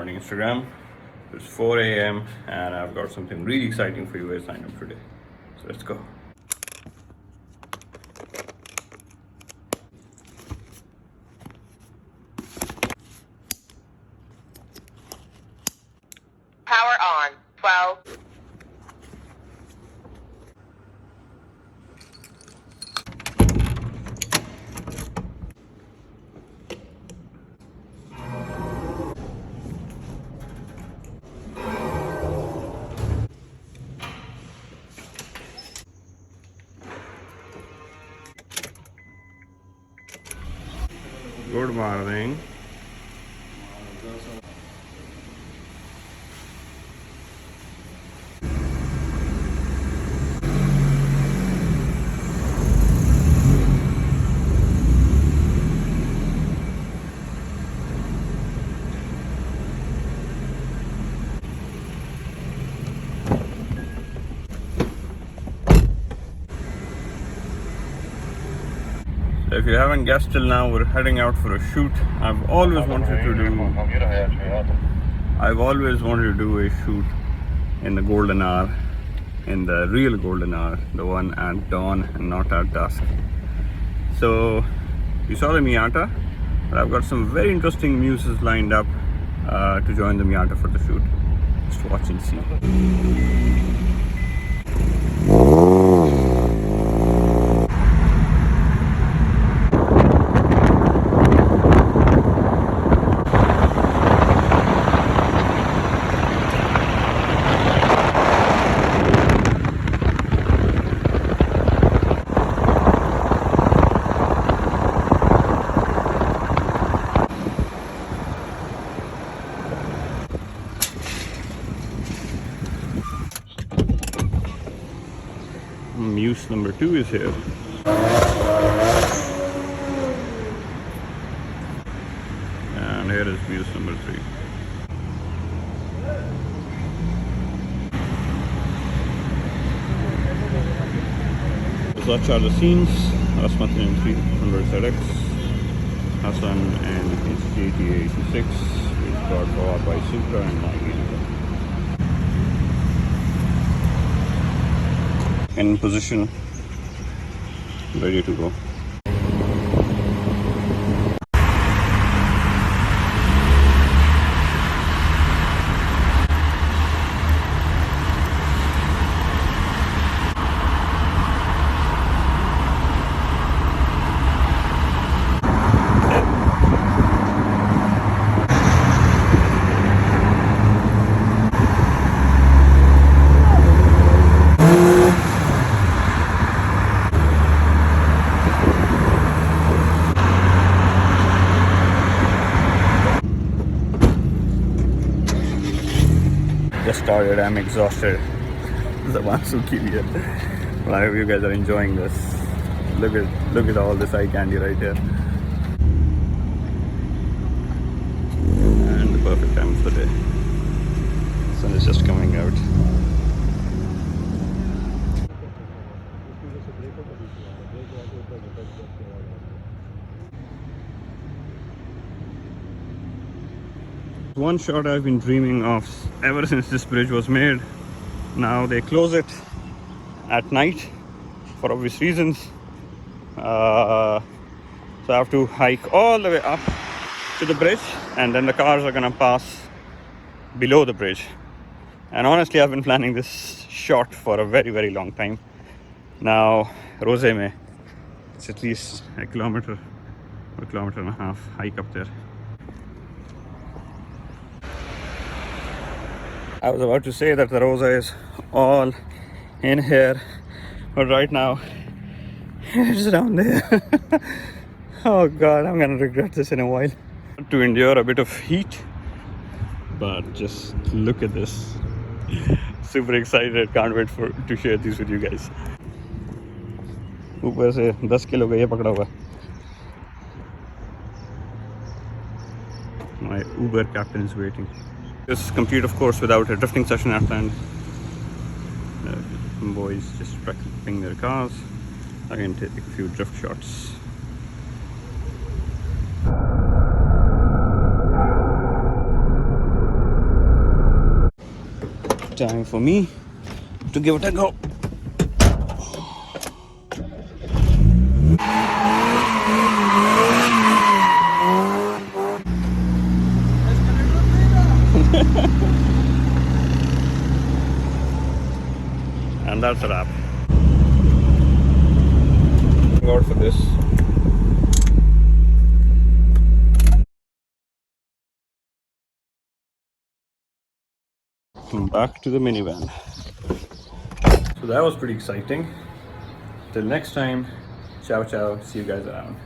morning Instagram. It's 4 a.m. and I've got something really exciting for you guys lined up today. So let's go. Power on. 12. Good morning. So if you haven't guessed till now, we're heading out for a shoot. I've always wanted to do a shoot in the golden hour, in the real golden hour, the one at dawn and not at dusk. So you saw the Miata, but I've got some very interesting muses lined up to join the Miata for the shoot. Just watch and see. Muse number 2 is here. And here is Muse number 3. Such are the scenes. Asmat in 300 ZX, Hassan and his GTA 86, which got bought by Supra and Nike. In position, ready to go. Just started, I'm exhausted. Zabansuki here. Well, I hope you guys are enjoying this. Look at all this eye candy right here. And the perfect time of the day. Sun is just coming out. One shot I've been dreaming of ever since this bridge was made. Now they close it at night for obvious reasons. So I have to hike all the way up to the bridge, and then the cars are gonna pass below the bridge. And honestly, I've been planning this shot for a very, very long time. Now, Rose mein, it's at least a kilometer or a kilometer and a half hike up there. I was about to say that the Rosa is all in here, but right now it's down there. Oh god, I'm gonna regret this in a while. To endure a bit of heat, but just look at this. Super excited, can't wait to share these with you guys. ऊपर से 10 kilo का ये पकड़ा हुआ. My Uber captain is waiting. This is complete, of course, without a drifting session at the end. Boys just practicing their cars. I can take a few drift shots. time for me to give it a go. And that's a wrap. God for this. Back to the minivan. So that was pretty exciting. Till next time, ciao ciao, see you guys around.